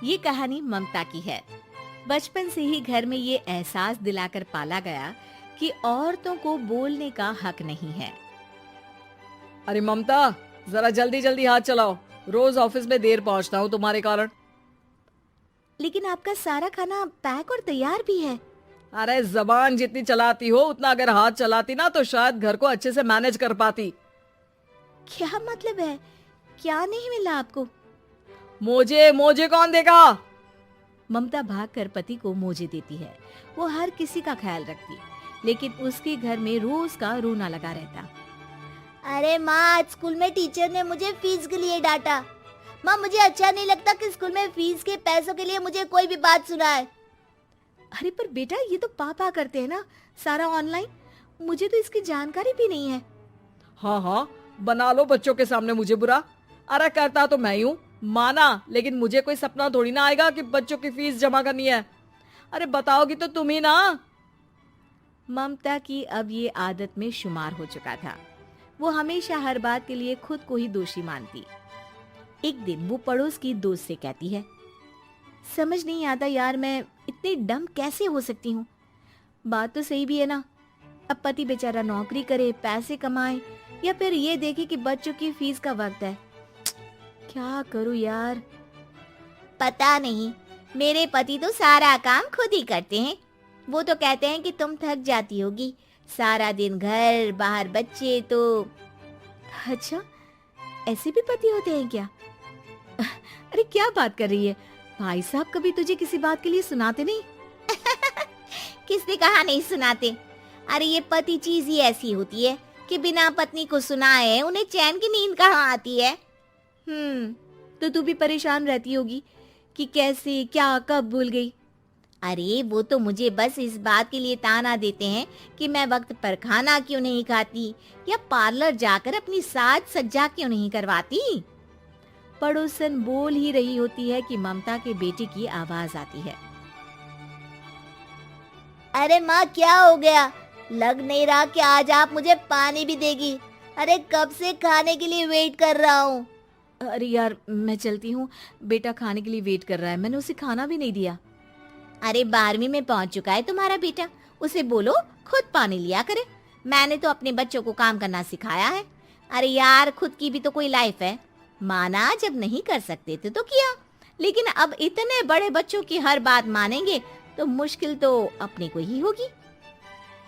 ये कहानी ममता की है। बचपन से ही घर में ये एहसास दिलाकर पाला गया कि औरतों को बोलने का हक नहीं है। अरे ममता, जरा जल्दी जल्दी हाथ चलाओ। रोज ऑफिस में देर पहुंचता हूँ तुम्हारे कारण। लेकिन आपका सारा खाना पैक और तैयार भी है। अरे जबान जितनी चलाती हो उतना अगर हाथ चलाती ना तो शायद घर को अच्छे से मैनेज कर पाती। क्या मतलब है? क्या नहीं मिला आपको? मोजे मोजे कौन देगा? ममता भागकर पति को मोजे देती है। वो हर किसी का ख्याल रखती, लेकिन उसके घर में रोज का रोना लगा रहता। अरे माँ, आज स्कूल में टीचर ने मुझे फीस के लिए डांटा। माँ, मुझे अच्छा नहीं लगता कि स्कूल में फीस के पैसों के लिए मुझे कोई भी बात सुनाए। अरे पर बेटा, ये तो पापा करते हैं ना, सारा ऑनलाइन। मुझे तो इसकी जानकारी भी नहीं है। हाँ हाँ, बना लो बच्चों के सामने मुझे बुरा। अरे करता तो मैं ही हूँ, माना, लेकिन मुझे कोई सपना थोड़ी ना आएगा कि बच्चों की फीस जमा करनी है। अरे बताओगी तो तुम ही ना। ममता की अब ये आदत में शुमार हो चुका था। वो हमेशा हर बात के लिए खुद को ही दोषी मानती। एक दिन वो पड़ोस की दोस्त से कहती है, समझ नहीं आता यार, मैं इतनी डम कैसे हो सकती हूँ। बात तो सही भी है ना। अब पति बेचारा नौकरी करे, पैसे कमाए, या फिर ये देखे कि बच्चों की फीस का वक्त है। क्या करूँ यार। पता नहीं, मेरे पति तो सारा काम खुद ही करते हैं। वो तो कहते हैं कि तुम थक जाती होगी, सारा दिन घर बाहर बच्चे। तो अच्छा, ऐसे भी पति होते हैं क्या? अरे क्या बात कर रही है? भाई साहब कभी तुझे किसी बात के लिए सुनाते नहीं? किसने कहा नहीं सुनाते? अरे ये पति चीज ही ऐसी होती है कि बिना पत्नी को सुनाए उन्हें चैन की नींद कहाँ आती है। तो तू भी परेशान रहती होगी कि कैसे, क्या, कब भूल गई। अरे वो तो मुझे बस इस बात के लिए ताना देते हैं कि मैं वक्त पर खाना क्यों नहीं खाती, या पार्लर जाकर अपनी साज सज्जा क्यों नहीं करवाती। पड़ोसन बोल ही रही होती है कि ममता के बेटे की आवाज आती है। अरे माँ, क्या हो गया? लग नहीं रहा कि आज आप मुझे पानी भी देगी। अरे कब से खाने के लिए वेट कर रहा हूँ। अरे यार, मैं चलती हूँ। बेटा खाने के लिए वेट कर रहा है, मैंने उसे खाना भी नहीं दिया। अरे 12वीं में पहुँच चुका है तुम्हारा बेटा, उसे बोलो खुद पानी लिया करे। मैंने तो अपने बच्चों को काम करना सिखाया है। अरे यार, खुद की भी तो कोई लाइफ है। माना जब नहीं कर सकते थे तो किया, लेकिन अब इतने बड़े बच्चों की हर बात मानेंगे तो मुश्किल तो अपने को ही होगी।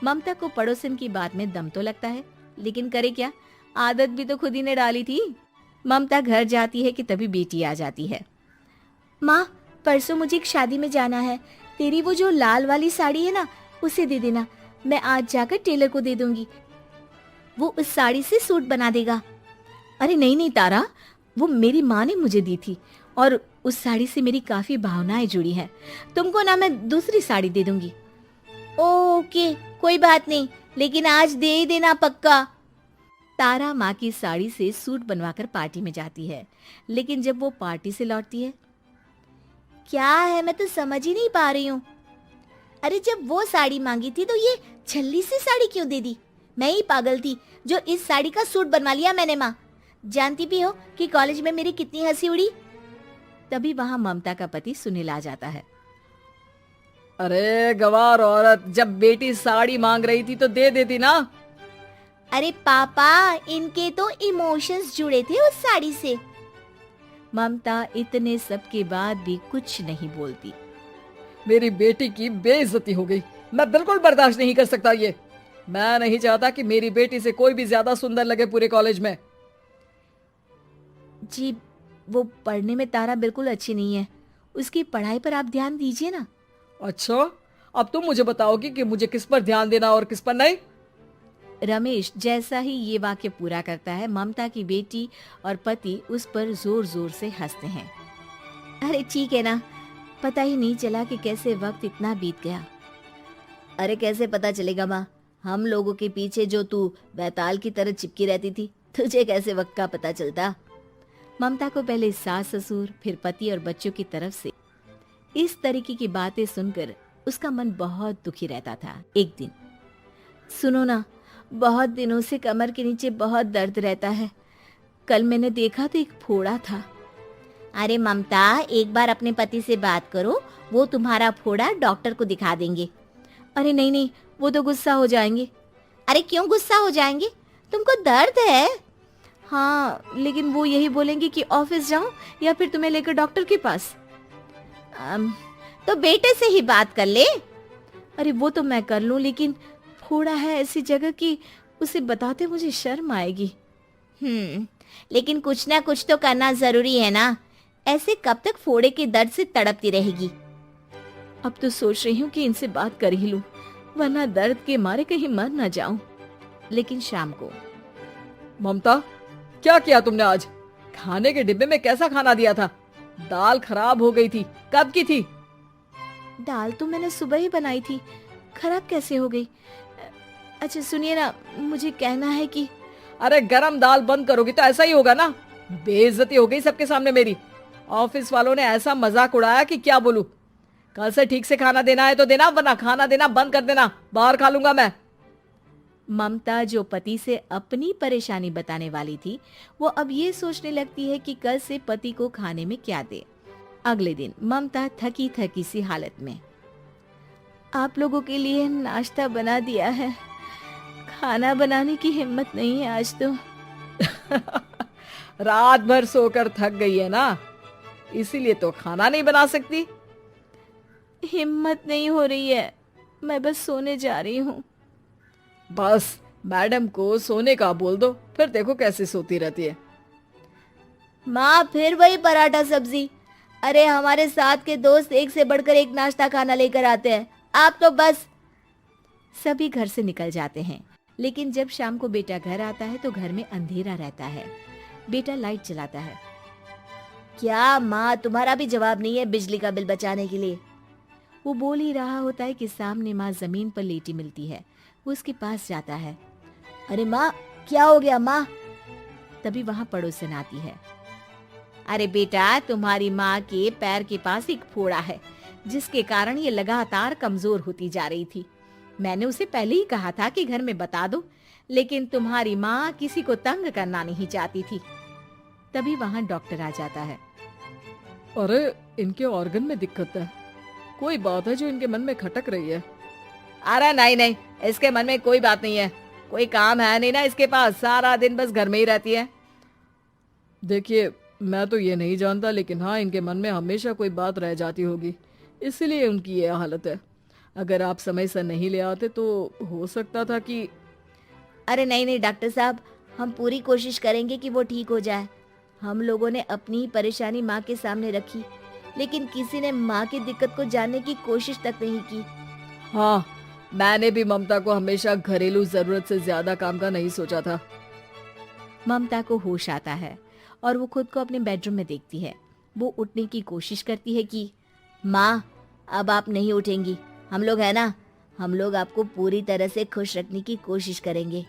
ममता को पड़ोसन की बात में दम तो लगता है, लेकिन करे क्या, आदत भी तो खुद ही ने डाली थी। ममता घर जाती है कि तभी बेटी आ जाती है। माँ, परसों मुझे एक शादी में जाना है। तेरी वो जो लाल वाली साड़ी है ना, उसे दे देना। मैं आज जाकर टेलर को दे दूंगी, वो उस साड़ी से सूट बना देगा। अरे नहीं नहीं तारा, वो मेरी माँ ने मुझे दी थी और उस साड़ी से मेरी काफी भावनाएं जुड़ी हैं। तुमको ना मैं दूसरी साड़ी दे दूंगी। ओके, कोई बात नहीं, लेकिन आज दे ही देना पक्का। तारा माँ की साड़ी से सूट बनवाकर पार्टी में जाती है, लेकिन जब वो पार्टी से लौटती है, क्या है, मैं तो समझ ही नहीं पा रही हूँ। अरे जब वो साड़ी मांगी थी तो ये छल्ली सी साड़ी क्यों दे दी? मैं ही पागल थी जो इस साड़ी का सूट बनवा लिया मैंने। माँ, जानती भी हो कि कॉलेज में मेरी कितनी हंसी उड़ी। तभी वहां ममता का पति सुनील आ जाता है। अरे गवार औरत, जब बेटी साड़ी मांग रही थी तो दे देती ना। अरे पापा, इनके तो इमोशंस जुड़े थे उस साड़ी से। ममता इतने सब के बाद भी कुछ नहीं बोलती। मेरी बेटी की बेइज्जती हो गई, मैं बिल्कुल बर्दाश्त नहीं कर सकता ये। मैं नहीं चाहता कि मेरी बेटी से कोई भी ज्यादा सुंदर लगे पूरे कॉलेज में। जी, वो पढ़ने में तारा बिल्कुल अच्छी नहीं है, उसकी पढ़ाई पर आप ध्यान दीजिए ना। अच्छा, अब तुम मुझे बताओगी कि मुझे किस पर ध्यान देना और किस पर नहीं। रमेश जैसा ही ये वाक्य पूरा करता है, ममता की बेटी और पति उस पर जोर जोर से हंसते हैं। अरे ठीक है ना, पता ही नहीं चला कि कैसे वक्त इतना बीत गया। अरे कैसे पता चलेगा माँ, हम लोगों के पीछे जो तू बैताल की तरह चिपकी रहती थी, तुझे कैसे वक्त का पता चलता। ममता को पहले सास ससुर, फिर पति और बच्चों की तरफ से इस तरीके की बातें सुनकर उसका मन बहुत दुखी रहता था। एक दिन, सुनो ना, बहुत दिनों से कमर के नीचे बहुत दर्द रहता है। कल मैंने देखा तो एक फोड़ा था। अरे ममता, एक बार अपने पति से बात करो, वो तुम्हारा फोड़ा डॉक्टर को दिखा देंगे। अरे नहीं नहीं, वो तो गुस्सा हो जाएंगे। अरे क्यों गुस्सा हो जाएंगे? तुमको दर्द है? हाँ, लेकिन वो यही बोलेंगे कि ऑफिस जाऊं या फिर तुम्हें लेकर डॉक्टर के पास। तो बेटे से ही बात कर ले। अरे वो तो मैं कर लूं, लेकिन फोड़ा है ऐसी जगह कि उसे बताते मुझे शर्म आएगी। लेकिन कुछ ना कुछ तो करना जरूरी है ना। ऐसे कब तक फोड़े के दर्द से तड़पती रहेगी? अब तो सोच रही हूँ कि इनसे बात कर ही लूं, वरना दर्द के मारे कहीं मर ना जाऊं। लेकिन शाम को, ममता, क्या किया तुमने आज? खाने के डिब्बे में कैसा खाना दिया था? दाल खराब हो गई थी। कब की थी? दाल तो मैंने सुबह ही बनाई थी, खराब कैसे हो गई? अच्छा सुनिए ना, मुझे कहना है कि अरे गरम दाल बंद करोगी तो ऐसा ही होगा ना। बेइज्जती हो गई सबके सामने मेरी। ऑफिस वालों ने ऐसा मजाक उड़ाया कि क्या बोलूं। कल से ठीक से खाना देना है तो देना, वरना खाना देना बंद कर देना। बाहर खा लूंगा मैं। ममता, जो पति से अपनी परेशानी बताने वाली थी, वो अब ये सोचने लगती है कि कल से पति को खाने में क्या दे। अगले दिन ममता थकी थकी सी हालत में, आप लोगों के लिए नाश्ता बना दिया है, खाना बनाने की हिम्मत नहीं है आज तो। रात भर सोकर थक गई है ना, इसीलिए तो खाना नहीं बना सकती। हिम्मत नहीं हो रही है, मैं बस सोने जा रही हूँ। बस मैडम को सोने का बोल दो, फिर देखो कैसे सोती रहती है। माँ, फिर वही पराठा सब्जी। अरे हमारे साथ के दोस्त एक से बढ़कर एक नाश्ता खाना लेकर आते हैं, आप तो बस। सभी घर से निकल जाते हैं, लेकिन जब शाम को बेटा घर आता है तो घर में अंधेरा रहता है। बेटा लाइट जलाता है। क्या माँ, तुम्हारा भी जवाब नहीं है बिजली का बिल बचाने के लिए? वो बोल ही रहा होता है कि सामने माँ जमीन पर लेटी मिलती है। वो उसके पास जाता है। अरे माँ, क्या हो गया माँ? तभी वहाँ पड़ोसन आती है। अरे बेटा, तुम्हारी माँ के पैर के पास एक फोड़ा है, जिसके कारण ये लगातार कमजोर होती जा रही थी। मैंने उसे पहले ही कहा था कि घर में बता दो, लेकिन तुम्हारी माँ किसी को तंग करना नहीं चाहती थी। तभी वहाँ डॉक्टर आ जाता है। अरे इनके ऑर्गन में दिक्कत है, कोई बात है जो इनके मन में खटक रही है। अरे नहीं नहीं, इसके मन में कोई बात नहीं है, कोई काम है नहीं ना इसके पास, सारा दिन बस घर में ही रहती है। देखिए, मैं तो ये नहीं जानता, लेकिन हाँ, इनके मन में हमेशा कोई बात रह जाती होगी, इसीलिए उनकी ये हालत है। अगर आप समय से नहीं ले आते तो हो सकता था कि। अरे नहीं नहीं डॉक्टर साहब, हम पूरी कोशिश करेंगे कि वो ठीक हो जाए। हम लोगों ने अपनी ही परेशानी माँ के सामने रखी, लेकिन किसी ने माँ की दिक्कत को जानने की कोशिश तक नहीं की। हाँ, मैंने भी ममता को हमेशा घरेलू जरूरत से ज्यादा काम का नहीं सोचा था। ममता को होश आता है और वो खुद को अपने बेडरूम में देखती है। वो उठने की कोशिश करती है कि माँ, अब आप नहीं उठेंगी, हम लोग है ना, हम लोग आपको पूरी तरह से खुश रखने की कोशिश करेंगे।